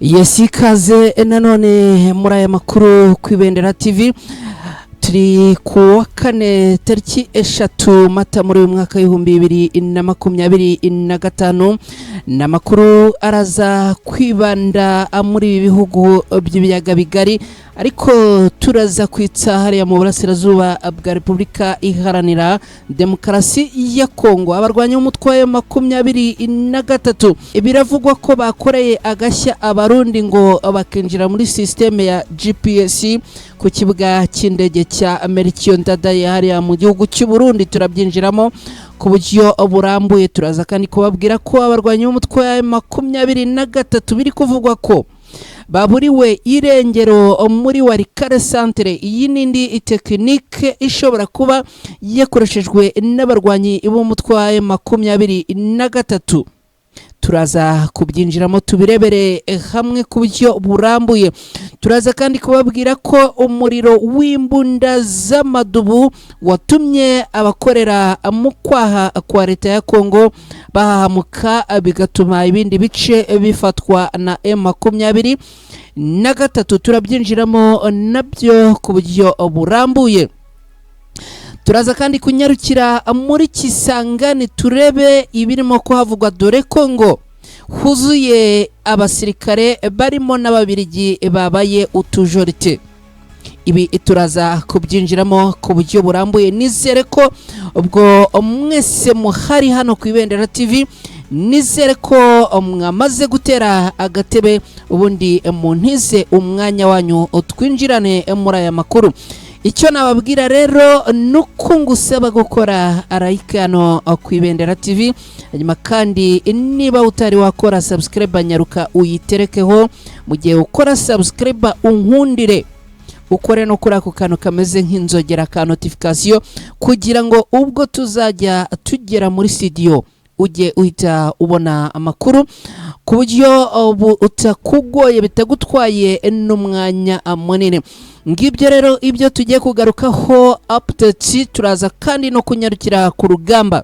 Yesikaze nanone muri aya makuru kwibendera TV turi ku kane tariki 3 Mata muri mwaka 2025 namakuru araza kwibanda muri bihugu by'ibiyaga bigari ariko turaza kwitsa hariya mu burasirazuba bwa Republika Iharanira Demokarasi ya Kongo. Abarwanya umutwe 23 biravugwa ko bakoreye agashya abarundi ngo bakinjira muri systeme ya GPS ku kibuga cy'indege cya Melchior Ndadaye hariya mu gihugu cy'u Burundi. Turabyinjiramo ku buryo burambuye, turaza kandi kubabwira ko abarwanya umutwe 23 biri kuvugwa ko baburiwe irengero muri Walikale Centre. Iyi nindi tekinike ishobora kuba yakoreshejwe n'abarwanyi b'umutwe 23. Turaza kubyinjiramo tubirebere hamwe ku buryo burambuye. Turaza kandi kubabwira ko umuriro w'imbunda z'amadubu watumye abakorera mu kwaha kwa leta ya Kongo bahamuka, bigatuma ibindi bice bifatwa na M23. Turabyinjiramo nabyo ku buryo burambuye. Turaza kandi kunyarukira muri Kisangani turebe ibirimo kuhavugwa, dore ko ngo huzuye abasirikare barimo n'ababirigi babaye utujorite. Ibi turaza kubyinjiramo ku buryo burambuye. Nizere ko ubwo mwese muhari hano ku Ibendera TV, nizere ko mwamaze gutera agatebe ubundi muntize umwanya wanyu twinjirane muri aya makuru. Icyo nababwira rero nuko ngusaba gukora araikano ku Ibendera TV, hanyuma kandi niba utari wakora subscribe nyaruka uyiterekeho. Mu gihe ukora subscribe unkundire ukore no kuri ako kantu kameze nk'inzogera ka notification, kugira ngo ubwo tuzajya tugera muri studio ujye uhita ubona amakuru ku buryo utakugoye bitagutwaye n'umwanya munini. Ngibyo rero ibyo tugiye kugarukaho update. Turaza kandi no kunyarukira ku rugamba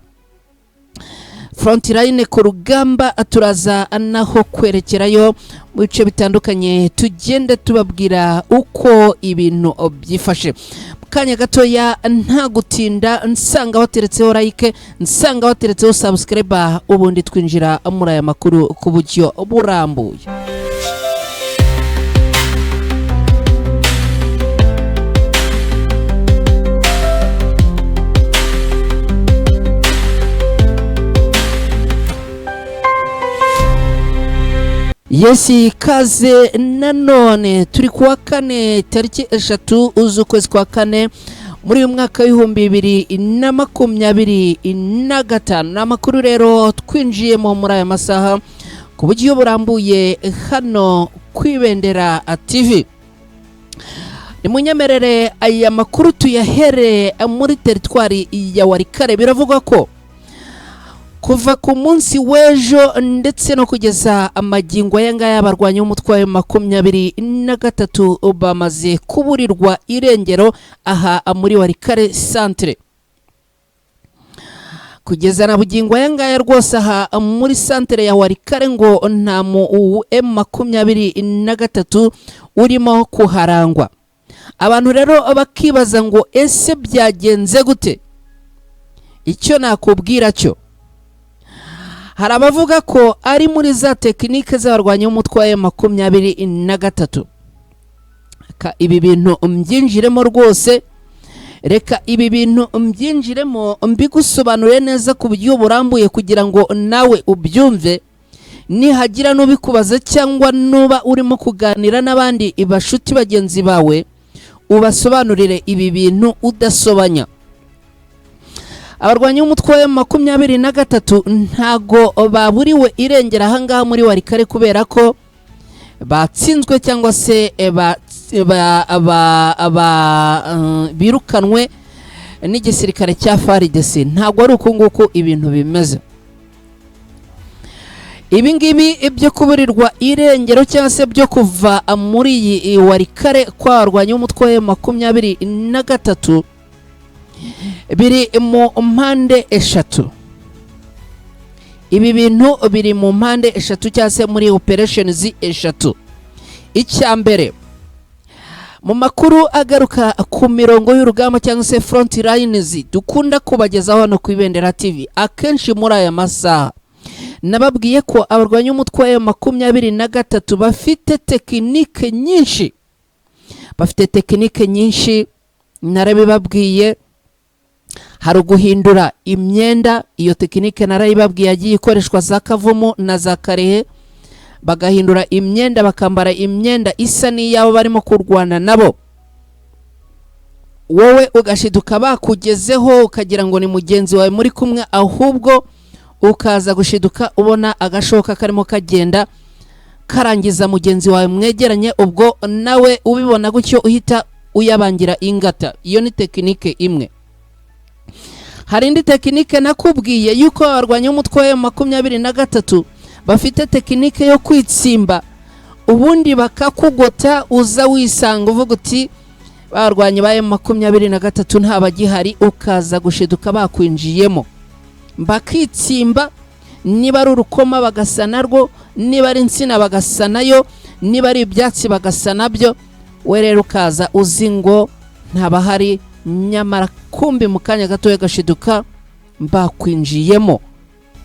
frontline, ku rugamba turaza naho kwerekerayo mu bice bitandukanye, tugende tubabwira uko ibintu byifashe. Kanya gatoya nta gutinda, nsanga wateretseho like, nsanga wateretseho subscribe, ubundi twinjira muri aya makuru ku buryo burambuye. Yesi kaze nanone turi kuwa kane tariki 3 z'ukwezi kwa kane muri uyu mwaka 2025. Namakuru rero twinjiyemo muri aya masaha ku buryo burambuye hano ku Ibendera TV. Nimunyemerere aya makuru tuyahere muri teritwari ya Walikale. Biravugwa ko kuva ku munsi w'ejo ndetse no kugeza amagingo yangaya abarwanya umutwe 23 bamaze kuburirwa irengero aha muri Walikale Centre. Kugeza na bugingo yangaya rwose aha muri centre ya Walikale ngo nta mu M23 urimo kuharangwa. Abantu rero bakibaza ngo ese byagenze gute? Icyo nakubwira cyo, hari abavuga ko ari muri za tekinike z'abarwanya umutwe 23. Ibi bintu mbyinjiremo rwose, reka ibi bintu mbyinjiremo mbigusobanure neza ku buryo burambuye kugira ngo nawe ubyumve. Nihagira n'ubikubaza cyangwa nuba urimo kuganira n'abandi bashuti bagenzi bawe, ubasobanurire ibi bintu udasobanya. Abarwanya umutwe 23 ntago baburiwe irengera ahangaha muri Walikale kubera ko batsinzwe cyangwa se birukanwe n'igisirikare cya FARDC. Ntago ari uko nguko ibintu bimeze. Ibi ngibi ibyo kuburirwa irengero cyangwa se byo kuva muri iyi Walikale kwa abarwanya umutwe 23 biri mu mpande eshatu. Ibi bintu biri mu mpande eshatu cyangwa se muri operations eshatu. icyambere mu makuru agaruka ku mirongo y'urugamba cyangwa se front lines dukunda kubagezaho hano ku Ibendera TV akenshi muri aya masaha nababwiye ko abarwanya umutwe wa 23 bafite tekinike nyinshi narabibabwiye. Hari guhindura imyenda, iyo tekinike narayibabwiye yagiye ikoreshwa za Kavumu na za Karehe, bagahindura imyenda bakambara imyenda isa n'iyabo barimo kurwana nabo, wowe ugashiduka bakugezeho ukagira ngo ni mugenzi wawe muri kumwe, ahubwo ukaza gushiduka ubona agashoka karimo kagenda karangiza mugenzi wawe mwegeranye, ubwo nawe ubibona gutyo uhita uyabangira ingata. Iyo ni tekinike imwe. Hari indi tekinike nakubwiye yuko abarwanya umutwe wa 23 bafite tekinike yo kwitsimba, ubundi bakakugota uza wisanga uvuga uti abarwanya ba 23 nta bagihari, ukaza gushiduka bakwinjiyemo bakitsimba. Niba ari urukoma bagasana rwo, niba ari insina bagasanayo, niba ari ibyatsi bagasana byo, we rero ukaza uzi ngo ntabahari, nyamara kumbi mu kanya gato gashiduka bakwinjiyemo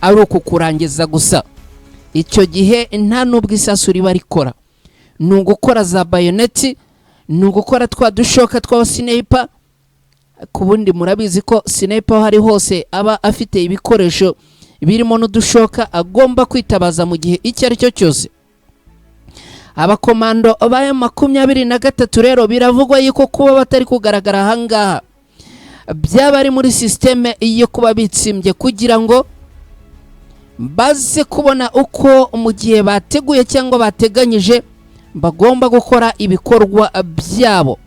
ari ukukurangiza gusa. Icyo gihe nta nubwo isasu riba rikora, ni ugukora za bayoneti, ni ugukora twa dushoka twa sniper. Ku bundi murabizi ko sniper hari hose aba afite ibikoresho birimo n'udushoka agomba kwitabaza mu gihe icyo ari cyo cyose. Abakomando ba 23 rero biravugwa yuko kuba batari kugaragara ahangaha byaba ari muri systeme iyo kuba bitsimbye kugira ngo baze kubona uko mu gihe bateguye cyangwa bateganyije bagomba gukora ibikorwa byabo.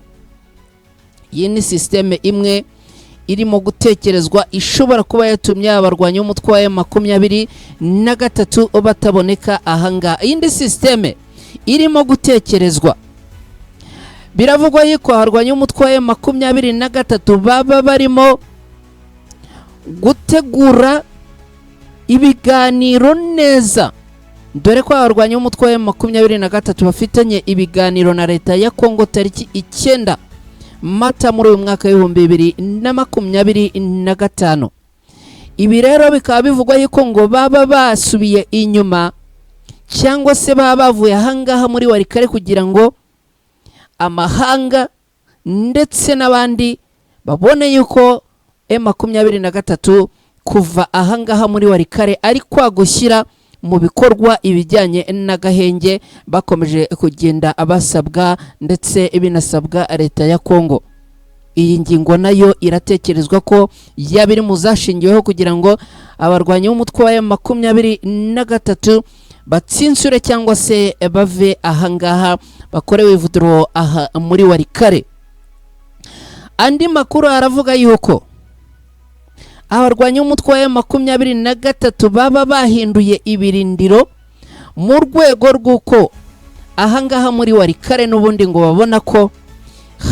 Iyi ni systeme imwe irimo gutekerezwa ishobora kuba yatumye abarwanya umutwe wa 23 bataboneka ahangaha. Indi systeme irimo gutekerezwa, biravugwa yuko abarwanya umutwe wa 23 baba barimo gutegura ibiganiro neza, dore ko abarwanya umutwe wa 23 bafitanye ibiganiro na leta ya Kongo tariki 9 Mata muri uyu mwaka w'2025. Ibi rero bikaba bivugwa yuko ngo baba basubiye inyuma cyangwa se baba bavuye ahangaha muri Warikare kugira ngo amahanga ndetse n'abandi babone yuko M23 kuva ahangaha muri Warikare ari kwagushyira mu bikorwa ibijyanye n'agahenge bakomeje kugenda abasabwa ndetse binasabwa leta ya Kongo. Iyi ngingo nayo iratekerezwa ko yabiri muzashingiweho kugira ngo abarwanya umutwe wa 23 batsinsure cyangwa se bave ahangaha bakorewe ivuduro aha muri Warikare. Andi makuru aravuga yuko abarwanya umutwe wa 23 baba bahinduye ibirindiro mu rwego rw'uko ahangaha muri Warikare n'ubundi ngo babona ko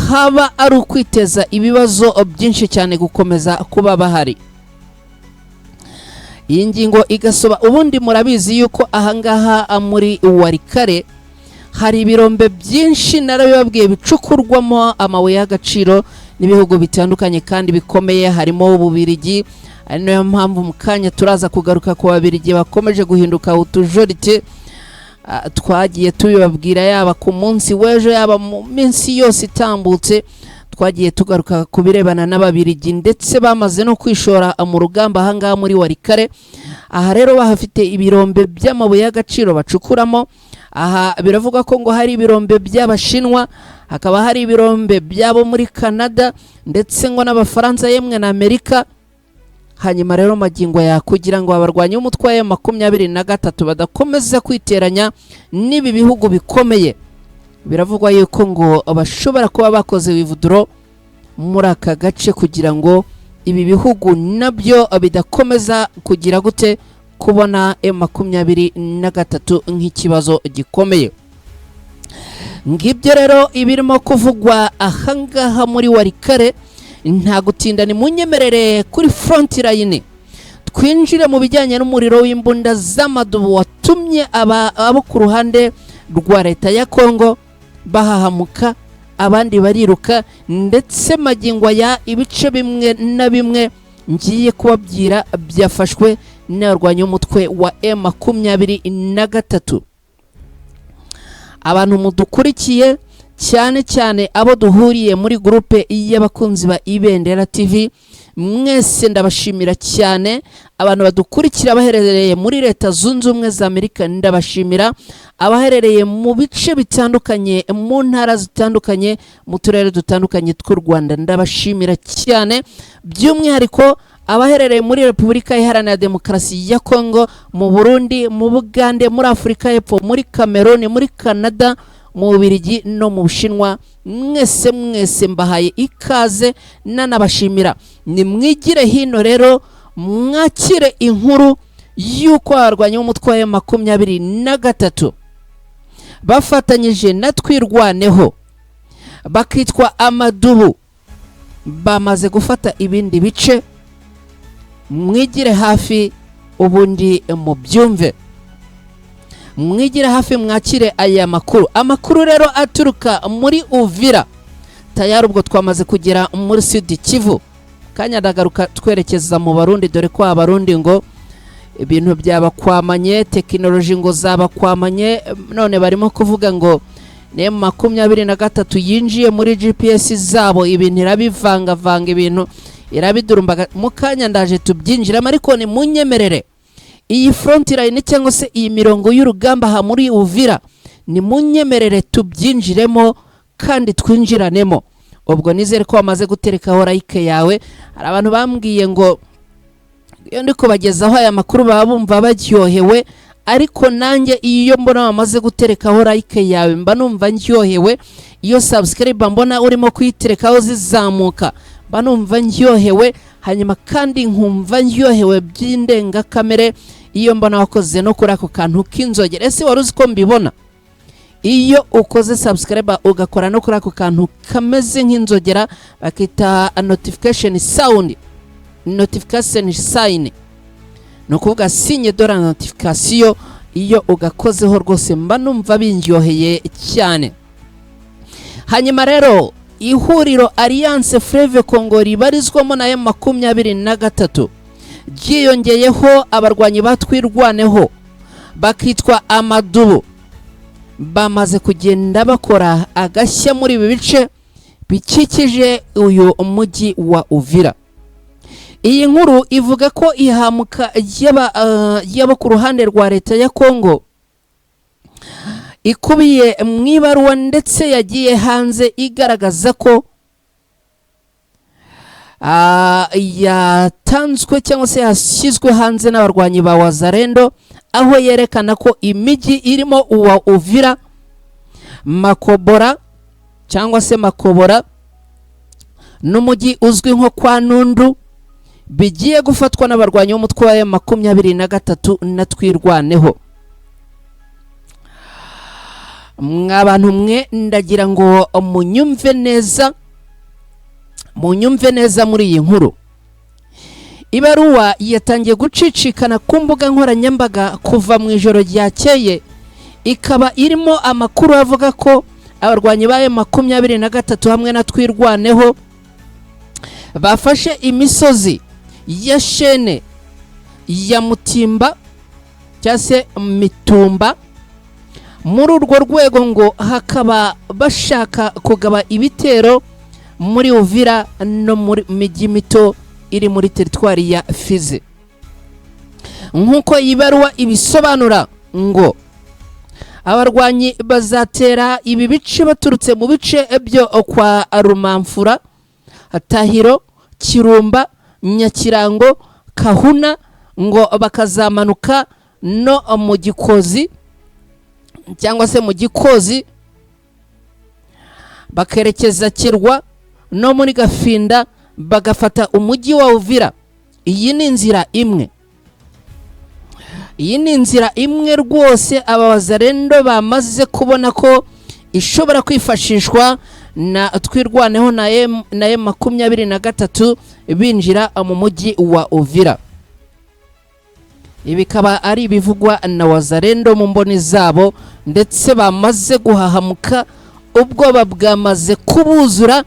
haba ari ukwiteza ibibazo byinshi cyane gukomeza kuba bahari. Iyi ngingo igasoba, ubundi murabizi yuko ahangaha muri Warikare hari ibirombe byinshi narabibabwiye bicukurwamo amabuye y'agaciro n'ibihugu bitandukanye kandi bikomeye, harimo Ububirigi. Ari nayo mpamvu mu kanya turaza kugaruka ku Babirigi bakomeje guhinduka utujorite. Twagiye tubibabwira yaba ku munsi w'ejo yaba mu minsi yose itambutse, twagiye tugaruka kubirebana n'Ababirigi ndetse bamaze no kwishora mu rugamba ahangaha muri Warikare. Aha rero bahafite ibirombe by'amabuye y'agaciro bacukuramo. Aha biravuga ko ngo hari ibirombe by'Abashinwa, hakaba hari ibirombe byabo muri Canada ndetse ngo n'Abafaransa yemwe na Amerika. Hanyuma rero magingo ya kugira ngo abarwanya umutwe wa 23 badakomeza kwiteranya n'ibi bihugu bikomeye, biravugwa yuko ngo bashobora kuba bakoze wivuduro muri aka gace kugira ngo ibi bihugu nabyo bidakomeza kugira gute kubona M23 nk'ikibazo gikomeye. Ngibyo rero ibirimo kuvugwa ahangaha muri Warikare. Nta gutinda, ni munyemerere kuri front line twinjire mu bijyanye n'umuriro w'imbunda z'amadubu watumye abo ku ruhande rwa leta ya Kongo bahahamuka, abandi bariruka, ndetse magingo ya ibice bimwe na bimwe ngiye kubabwira byafashwe n'abarwanyi b'umutwe wa M23. Abantu mudukurikiye cyane cyane abo duhuriye muri groupe y'abakunzi ba Ibendera TV, mwese ndabashimira cyane. Abantu badukurikira baherereye muri leta zunze ubumwe za Amerika ndabashimira, abaherereye mu bice bitandukanye, mu ntara zitandukanye, mu turere dutandukanye tw'u Rwanda ndabashimira cyane. By'umwihariko abaherereye muri Repubulika Iharanira Demokarasi ya Kongo, mu Burundi, mu Bugande, muri Afurika y'Epfo, muri Cameroon, muri Canada, mu Bubiligi no mu Bushinwa, mwese mbahaye ikaze nanabashimira. Ni mwigire hino rero mwakire inkuru y'uko abarwanyi b'umutwe wa M23 bafatanyije na Twirwaneho bakitwa Amadubu bamaze gufata ibindi bice. Mwigire hafi ubundi mubyumve, mwigire hafi mwakire aya amakuru rero aturuka muri Uvira. Tayari ubwo twamaze kugera muri Sud Kivu, kanya ndagaruka twerekeza mu Barundi, dore ko abarundi ngo ibintu byabakwamanye, tekinoloji ngo zabakwamanye, none barimo kuvuga ngo M23 yinjiye muri GPS zabo, ibintu irabivanga ibintu irabidurumbaga. Mu kanya ndaje tubyinjiramo, ariko ni munyemerere iyi front line cyangwa se iyi mirongo y'urugamba ha muri Uvira, ni munyemerere tubyinjiremo kandi twinjiranemo. Ubwo nizere ko wamaze guterekaho like yawe. Hari abantu bambwiye ngo iyo ndi kubagezaho aya makuru baba bumva baryohewe, ariko nanjye iyo mbona wamaze guterekaho like yawe mba numva ndyohewe. Iyo subscribe mbona urimo kuyiterekaho zizamuka mba numva ndyohewe, hanyuma kandi nkumva ndyohewe by'indenga kamere iyo mbona wakoze no kuri ako kantu k'inzogera. Ese wari uzi ko mbibona? Iyo ukoze subscribe ugakora no kuri ako kantu kameze nk'inzogera bakita notification sound, notification sign, no kuvuga signe de la notification. Iyo ugakozeho rwose mba numva bindyoheye cyane. Hanyuma rero ihuriro Alliance Fleuve Congo ribarizwamo na M23 ryiyongeyeho abarwanyi batwirwaneho bakitwa Amadubu bamaze kugenda bakora agashya muri ibi bice bikikije uyu mujyi wa Uvira. Iyi nkuru ivuga ko ihamuka yaba ku ruhande rwa leta ya Kongo ikubiye mwibaruwa ndetse yagiye hanze igaragaza ko yatanzwe cyangwa se yashyizwe hanze n'abarwanyi ba Wazalendo, aho yerekana ko imijyi irimo uwa Uvira, Makobora cyangwa se Makobora n'umujyi uzwi nko kwa Nundu bigiye gufatwa n'abarwanyi b'umutwe wa M23 na Twirwaneho. Mwabantu mwe ndagira ngo munyumve neza muri iyi nkuru. Ibaruwa yatangiye gucicikana ku mbuga nkoranyambaga kuva mu ijoro ryakeye, ikaba irimo amakuru avuga ko abarwanyi ba M23 hamwe na Twirwaneho bafashe imisozi ya Shene, ya Mutimba cyangwa se Mitumba. Muri urwo rwego ngo hakaba bashaka kugaba ibitero muri Uvira no muri mijyi mito iri muri teritwari ya Fizi. Nkuko ibaruwa ibisobanura ngo abarwanyi bazatera ibi bice baturutse mu bice byo kwa Rumamfura, Tahiro, Kirumba, Nyakirango, Kahuna, ngo bakazamanuka no mu Gikozi cyangwa se mu Gikozi bakerekeza Kirwa no muri Gafinda bagafata umujyi wa Uvira. Iyi ni inzira imwe rwose aba Wazalendo bamaze kubona ko ishobora kwifashishwa na Twirwaneho na M23 binjira mu mujyi wa Uvira. ibi bikaba ari ibivugwa na Wazalendo mu mboni zabo, ndetse bamaze guhahamuka, ubwoba bwamaze kubuzura,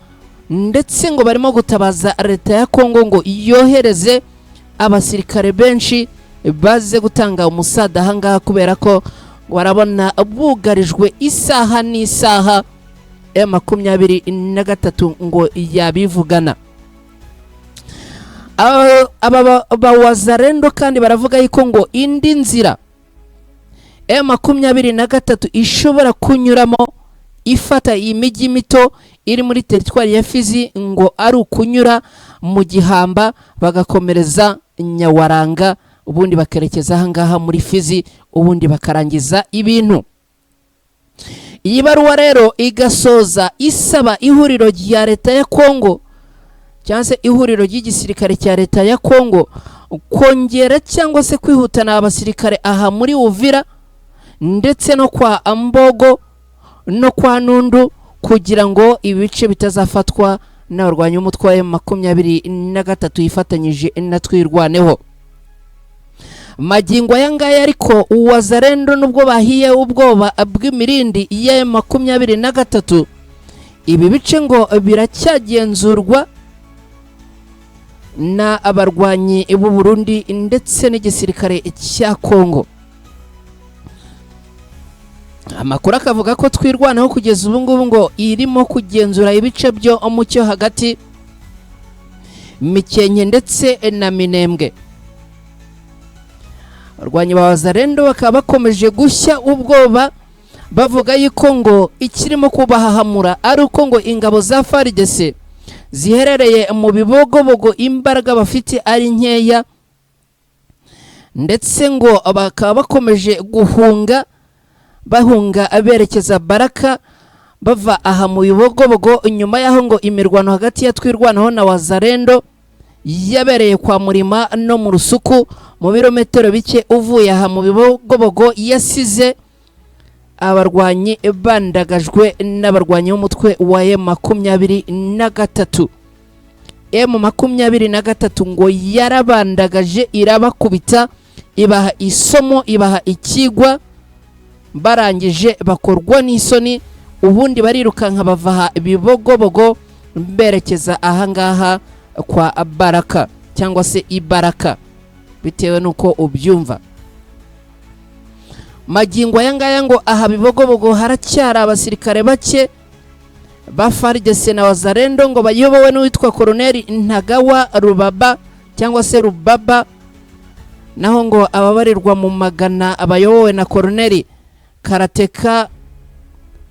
ndetse ngo barimo gutabaza leta ya Kongo ngo yohereze abasirikare benshi baze gutanga umusada ahangaha, kubera ko barabona bugarijwe isaha n'isaha. M23 ngo yabivugana. Aba Wazalendo kandi baravuga yuko ngo indi nzira M23 ishobora kunyuramo ifata iyi mijyi mito iri muri teritwari ya Fizi, ngo ari ukunyura mu Gihamba bagakomereza Nyawaranga, ubundi bakerekeza ahangaha muri Fizi, ubundi bakarangiza ibintu. Iyi baruwa rero igasoza isaba ihuriro rya leta ya Kongo, cyangwa se ihuriro ry'igisirikare cya leta ya Kongo, kongera cyangwa se kwihutana abasirikare aha muri Uvira ndetse no kwa Ambogo no kwa Nundu, kugira ngo ibice bitazafatwa n'abarwanya umutwe wa M23 yifatanyije na Twirwaneho. Magingo ayangaya ariko Wazalendo nubwo bahiye ubwoba bw'imirindi ya M23, ibi bice ngo biracyagenzurwa na abarwanyi b'u Burundi ndetse n'igisirikare cya Kongo. Amakuru akavuga ko Twirwanaho kugeza ubu ngubu ngo irimo kugenzura ibice byo mu cyo hagati, Mikenke ndetse na Minembwe. Abarwanyi ba Wazalendo bakaba bakomeje gushya ubwoba, bavuga yuko ngo ikirimo kubahahamura ari uko ngo ingabo za FARDC ziherereye mu bibogobogo imbaraga bafite ari nkeya, ndetse ngo bakaba bakomeje bahunga aberekeza Baraka, bava aha mu bibogobogo, nyuma yaho ngo imirwano hagati ya Twirwanaho na Wazalendo yabereye kwa Murima no mu Rusuku, mu birometero bike uvuye aha mu bibogobogo, yasize abarwanyi bandagajwe n'abarwanyi b'umutwe wa M23. M23 ngo yarabandagaje, irabakubita, ibaha isomo, ibaha ikigwa, barangije bakorwa n'isoni, ubundi barirukanka bava bibogobogo berekeza ahangaha kwa Baraka cyangwa se Ibaraka, bitewe nuko ubyumva. Magingo ayangaya ngo aha bibogobogo haracyari abasirikare bake ba FARDC na Wazalendo, ngo bayobowe n'uwitwa Colonel Ntagawa Rubaba cyangwa se Rubaba, naho ngo ababarirwa mu magana abayobowe na Colonel Karateka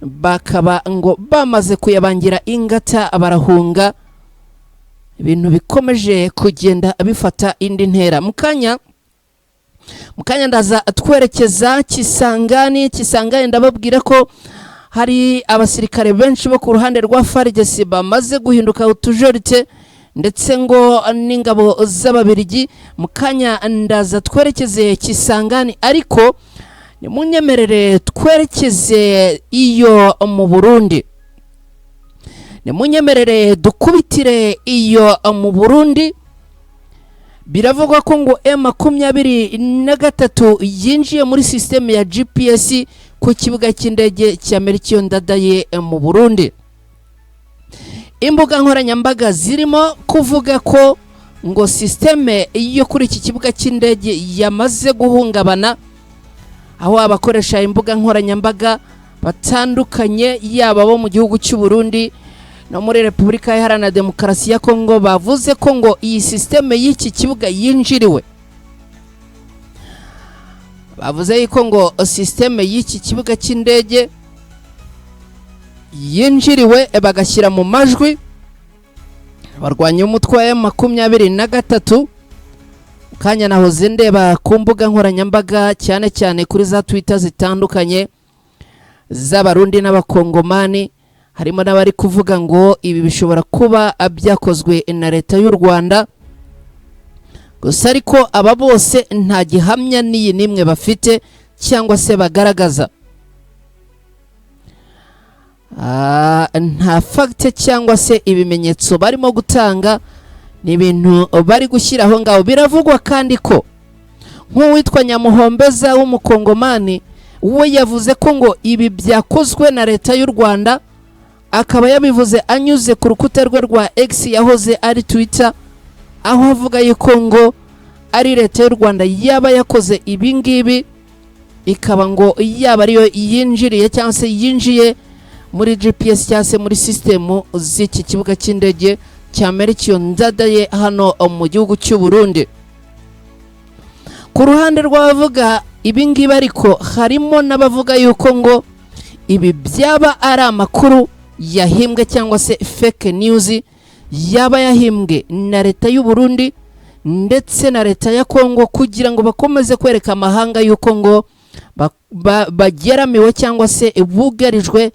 bakaba ngo bamaze kuyabangira ingata, barahunga. Ibintu bikomeje kugenda bifata indi ntera. Mukanya ndaza twerekeza Kisangani. Ndababwira ko hari abasirikare benshi bo ku ruhande rwa FARDC bamaze guhinduka utujorite, ndetse ngo n'ingabo z'Ababiligi. Mukanya ndaza twerekeze Kisangani, ariko nimunyemerere twerekeze iyo mu Burundi. Nimunyemerere dukubitire iyo mu Burundi. Biravugwa ko ngo M23 yinjiye muri systeme ya GPS ku kibuga cy'indege cya Melchior Ndadaye mu Burundi. Imbuga nkoranyambaga zirimo kuvuga ko ngo systeme yo kuri iki kibuga cy'indege yamaze guhungabana, aho abakoresha imbuga nkoranyambaga batandukanye, yaba bo mu gihugu cy'u Burundi no muri Repubulika Iharanira Demokarasi ya Kongo, bavuze ko ngo iyi systeme y'iki kibuga yinjiriwe. Bavuze yuko ngo systeme y'iki kibuga cy'indege yinjiriwe, bagashyira mu majwi abarwanya umutwe wa M23. Kanya nahoze ndeba ku mbuga nkoranyambaga, cyane cyane kuri za Twitter zitandukanye z'Abarundi n'Abakongomani, harimo n'abari kuvuga ngo ibi bishobora kuba byakozwe na leta y'u Rwanda. Gusa ariko aba bose nta gihamya n'iyi nimwe bafite cyangwa se bagaragaza. Nta fact cyangwa se ibimenyetso barimo gutanga, ni ibintu bari gushyiraho ngaho. Biravugwa kandi ko nk'uwitwa Nyamuhombeza w'umukongomani we yavuze ko ngo ibi byakozwe na leta y'u Rwanda, akaba yabivuze anyuze ku rukuta rwe rwa X yahoze ari Twitter, aho avuga yuko ngo ari leta y'u Rwanda yaba yakoze ibi ngibi, ikaba ngo yaba ariyo yinjiriye cyangwa se yinjiye muri GPS cyangwa se muri system z'iki kibuga cy'indege cya Melchior Ndadaye hano mu gihugu cy'u Burundi. Ku ruhande rw'abavuga ibi ngibi ariko harimo n'abavuga yuko ngo ibi byaba ari amakuru yahimbwe cyangwa se fake news yaba yahimbwe na leta y'u Burundi ndetse na leta ya Kongo kugira ngo bakomeze kwereka amahanga yuko ngo bageramiwe cyangwa se bugarijwe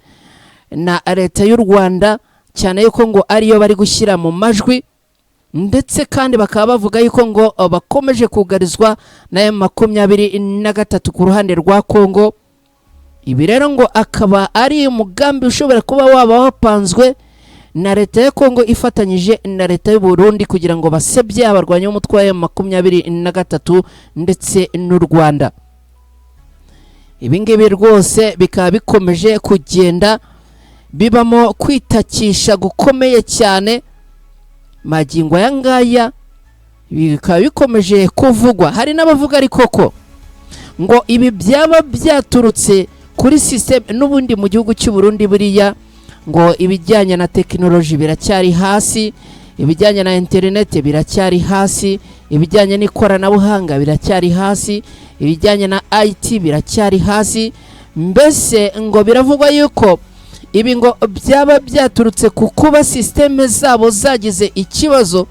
na leta y'u Rwanda, cyane yuko ngo ariyo bari gushyira mu majwi, ndetse kandi bakaba bavuga yuko ngo bakomeje kugarizwa na M23 ku ruhande rwa Kongo. Ibi rero ngo akaba ari umugambi ushobora kuba waba wapanzwe na leta ya Kongo ifatanyije na leta y'u Burundi kugira ngo basebye abarwanya umutwe wa M23 ndetse n'u Rwanda. Ibi ngibi rwose bikaba bikomeje kugenda bibamo kwitakisha gukomeye cyane magingo aya ngaya, bikaba bikomeje kuvugwa. Hari n'abavuga ariko ko ngo ibi byaba byaturutse kuri system n'ubundi mu gihugu cy'u Burundi buriya ngo ibijyanye na technology biracyari hasi, ibijyanye na internet biracyari hasi, ibijyanye n'ikoranabuhanga biracyari hasi, ibijyanye na IT biracyari hasi. Mbese ngo biravugwa yuko ibi ngo byaba byaturutse ku kuba systeme zabo zagize ikibazo,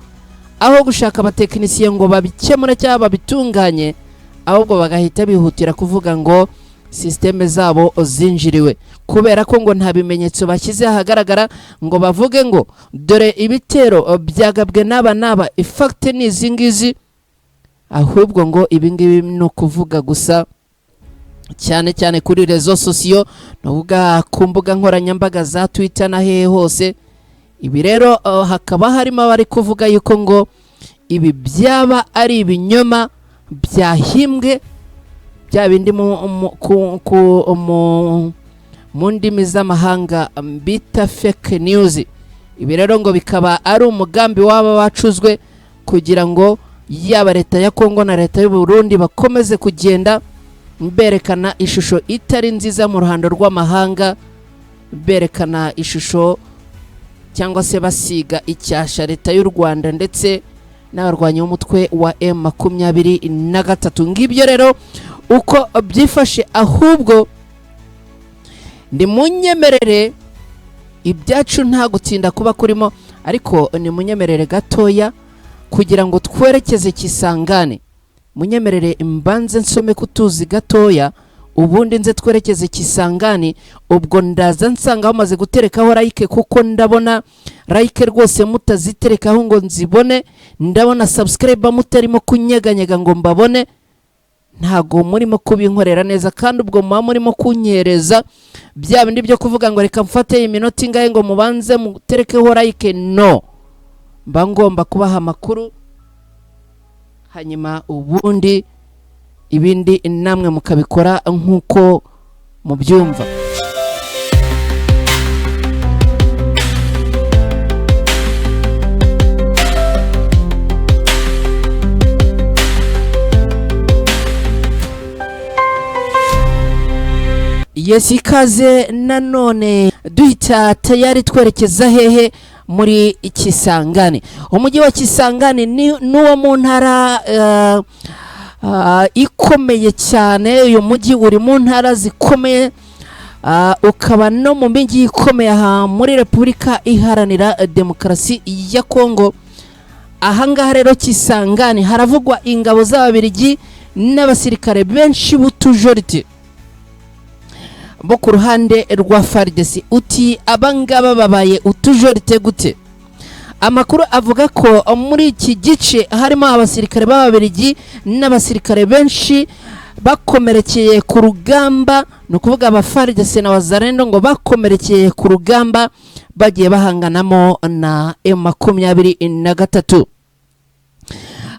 aho gushaka abatekinisiye ngo babikemure cyangwa babitunganye, ahubwo bagahita bihutira kuvuga ngo systeme zabo zinjiriwe, kubera ko ngo nta bimenyetso bashyize ahagaragara ngo bavuge ngo dore ibitero byagabwe n'aba effect n'izi ngizi, ahubwo ngo ibi ngibi no kuvuga gusa, cyane cyane kuri rezo sosiyo, nuvuga ku mbuga nkoranyambaga za Twitter na hehe hose. Ibi rero hakaba harimo abari kuvuga yuko ngo ibi byaba ari ibinyoma byahimbwe, bya bindi mu ndimi z'amahanga bita fake news. Ibi rero ngo bikaba ari umugambi waba wacuzwe kugira ngo yaba leta ya Kongo na leta y'u Burundi bakomeze kugenda berekana ishusho itari nziza mu ruhando rw'amahanga, berekana ishusho cyangwa se basiga icyasha leta y'u Rwanda ndetse n'abarwanyi b'umutwe wa M23. Ngibyo rero uko byifashe, ahubwo ndi munyemerere ibyacu nta gutinda kuba kurimo, ariko ni munyemerere gatoya kugira ngo twerekeze Kisangani. Munyemerere imbanze nsome kutuzi gatoya, ubundi nze twerekeze Kisangani. Ubwo ndaza nsanga bamaze guterekaho like, kuko ndabona like rwose mutaziterekaho ngo nzibone, ndabona subscribe mutarimo kunyeganyega ngo mbabone, ntago murimo kubinkorera neza, kandi ubwo muba murimo kunyereza bya bindi byo kuvuga ngo reka mfate iminota ingahe ngo mubanze muterekeho like. No, mba ngomba kubaha amakuru, hanyuma ubundi ibindi namwe mukabikora nk'uko mubyumva. Yes, ikaze nanone duhita tayari twerekeza hehe muri Kisangani. Umujyi wa Kisangani ni nuwo mu ntara ikomeye cyane. Uyu mujyi uri mu ntara zikomeye, ukaba no mu mijyi ikomeye muri Repubulika Iharanira Demokarasi ya Kongo. Ahangaha rero Kisangani haravugwa ingabo z'Ababiligi n'abasirikare benshi b'utujoriti bo ku ruhande rwa FARDC. Uti abangaba babaye utujorite gute? Amakuru avuga ko muri iki gice harimo abasirikare b'Ababiligi n'abasirikare benshi bakomerekeye ku rugamba, no kuvuga aba FARDC na Wazalendo ngo bakomerekeye ku rugamba bagiye bahanganamo na M23.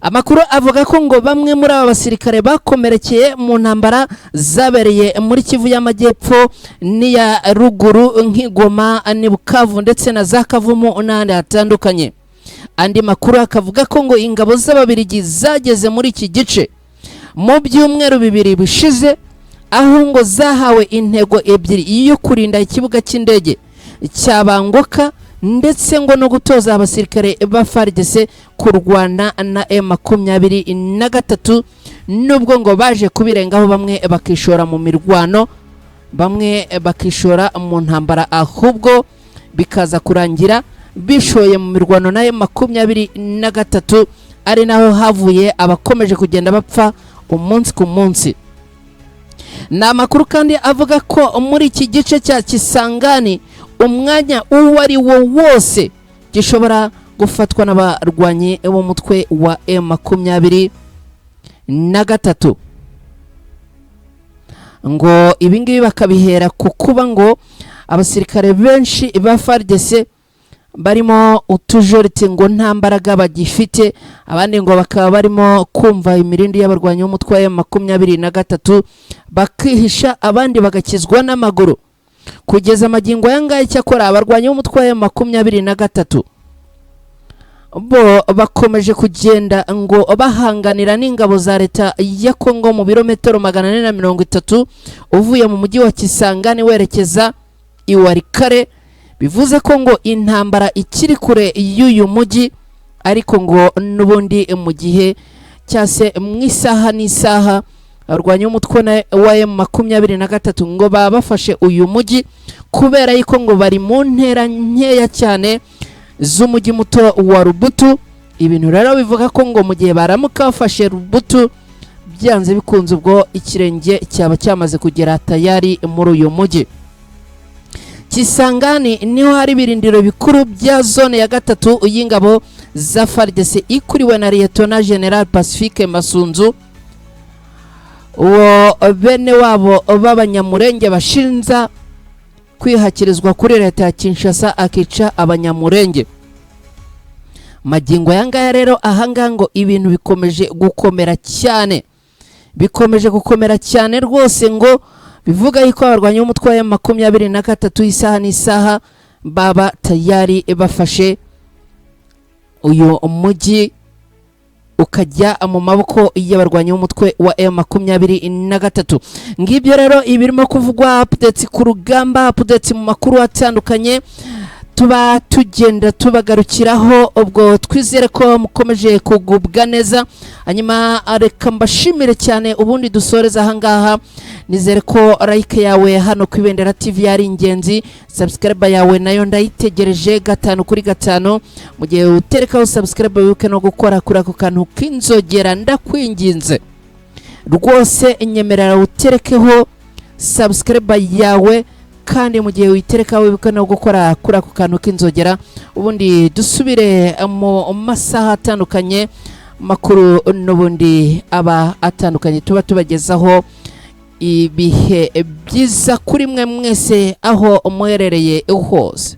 amakuru avuga ko ngo bamwe muri aba basirikare bakomerekeye mu ntambara zabereye muri Kivu y'Amajyepfo n'iya ruguru nk'Igoma ni Bukavu ndetse na za Kavumu n'ahandi hatandukanye. Andi makuru akavuga ko ngo ingabo z'Ababiligi zageze muri iki gice mu byumweru 2 bishize, aho ngo zahawe intego ebyiri yo kurinda ikibuga cy'indege cya Bangoka ndetse ngo no gutoza abasirikare ba FARDC kurwana na M23, nubwo ngo baje kubirengaho bamwe bakishora mu mirwano, bamwe bakishora mu ntambara, ahubwo bikaza kurangira bishoye mu mirwano na M23, ari naho havuye abakomeje kugenda bapfa umunsi ku munsi. Na amakuru kandi avuga ko muri iki gice cya Kisangani umwanya uwo ari wo wose gishobora gufatwa n'abarwanyi b'umutwe wa M23. Ngo ibingibi bakabihera ku kuba ngo abasirikare benshi ba FARDC barimo utujorite ngo nta mbaraga bagifite, abandi ngo bakaba barimo kumva imirindi y'abarwanyi b'umutwe wa M23 bakihisha, abandi bagakizwa n'amaguru. Kugeza magingo yangaye cyakora abarwanyi b'umutwe wa M23 bo bakomeje kugenda ngo bahanganira n'ingabo za leta ya Kongo mu birometero 430 uvuye mu mujyi wa Kisangani werekeza Iwarikare. Bivuze ko ngo intambara ikiri kure y'uyu mujyi, ariko ngo nubundi mu gihe cyase mu isaha n'isaha abarwanyi b'umutwe wa M23 ngo babafashe uyu mujyi, kubera yuko ngo bari mu ntera nkeya cyane z'umujyi muto wa Rubutu. Ibintu rero bivuga ko ngo mu gihe baramuka bafashe Rubutu, byanze bikunze ubwo ikirenge cyaba cyamaze kugera tayari muri uyu mujyi. Kisangani niho hari birindiro bikuru bya zone ya 3 y'ingabo za FARDC ikuriwe na Lieutenant General Pacifique Masunzu, uwo bene wabo b'abanyamurenge bashinza kwihakirizwa kuri leta ya Kinshasa akica abanyamurenge. Magingo yangaya rero ahanga ngo ibintu bikomeje gukomera cyane rwose, ngo bivuga yuko abarwanyi b'umutwe wa M23 isaha n'isaha baba tayari bafashe uyu mujyi ukajya mu maboko y'abarwanyi b'umutwe wa M23. Ngibyo rero ibirimo kuvugwa updates ku rugamba, updates mu makuru atandukanye tuba tugenda tubagarukiraho. Ubwo twizere ko mukomeje kugubwa neza, hanyuma reka mbashimire cyane, ubundi dusoreza ahangaha. Nizere ko like yawe hano ku Ibendera TV yari ingenzi, subscribe yawe nayo ndayitegereje 5 kuri 5. mu gihe uterekaho subscribe wibuke no gukora kuri ako kantu k'inzogera, ndakwinginze rwose nyemerera uterekeho subscribe yawe, kandi mu gihe witerekaho wibuke no gukora kuri ako kantu k'inzogera, ubundi dusubire mu masaha atandukanye makuru n'ubundi aba atandukanye tuba tubagezaho. Ibihe byiza kuri mwe mwese aho muherereye hose.